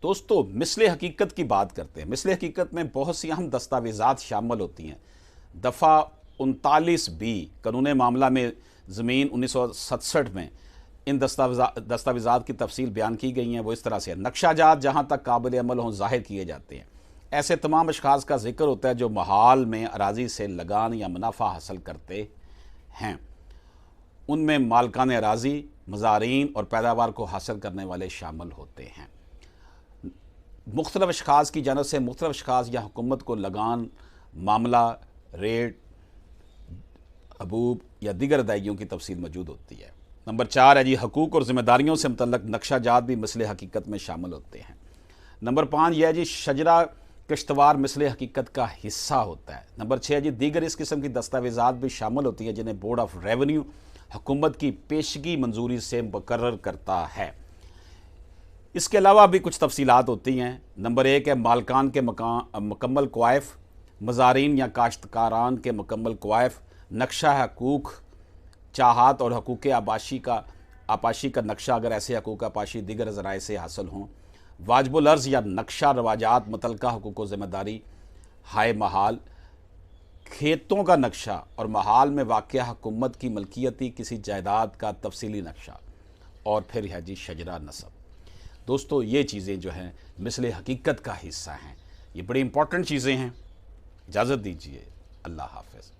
دوستو مثل حقیقت کی بات کرتے ہیں۔ مثل حقیقت میں بہت سی اہم دستاویزات شامل ہوتی ہیں۔ دفعہ 39B قانون معاملہ میں زمین 1967 میں ان دستاویزات کی تفصیل بیان کی گئی ہیں۔ وہ اس طرح سے نقشہ جات جہاں تک قابل عمل ہوں ظاہر کیے جاتے ہیں۔ ایسے تمام اشخاص کا ذکر ہوتا ہے جو محال میں اراضی سے لگان یا منافع حاصل کرتے ہیں۔ ان میں مالکان اراضی، مزارعین اور پیداوار کو حاصل کرنے والے شامل ہوتے ہیں۔ مختلف اشخاص کی جانب سے مختلف اشخاص یا حکومت کو لگان، معاملہ، ریٹ، حبوب یا دیگر ادائیگیوں کی تفصیل موجود ہوتی ہے۔ نمبر 4 ہے حقوق اور ذمہ داریوں سے متعلق نقشہ جات بھی مثل حقیقت میں شامل ہوتے ہیں۔ نمبر 5 یہ ہے شجرہ کشتوار مثل حقیقت کا حصہ ہوتا ہے۔ نمبر 6 دیگر اس قسم کی دستاویزات بھی شامل ہوتی ہیں جنہیں بورڈ آف ریونیو حکومت کی پیشگی منظوری سے مقرر کرتا ہے۔ اس کے علاوہ بھی کچھ تفصیلات ہوتی ہیں۔ نمبر 1 ہے مالکان کے مکمل کوائف، مزارعین یا کاشتکاران کے مکمل کوائف، نقشہ حقوق چاہات اور حقوق آپاشی کا نقشہ اگر ایسے حقوق آپاشی دیگر ذرائع سے حاصل ہوں، واجب العرض یا نقشہ رواجات متعلقہ حقوق و ذمہ داری ہائے محال، کھیتوں کا نقشہ اور محال میں واقع حکومت کی ملکیتی کسی جائیداد کا تفصیلی نقشہ، اور پھر ہے شجرہ نسب۔ دوستو یہ چیزیں جو ہیں مثل حقیقت کا حصہ ہیں۔ یہ بڑی امپورٹنٹ چیزیں ہیں۔ اجازت دیجیے، اللہ حافظ۔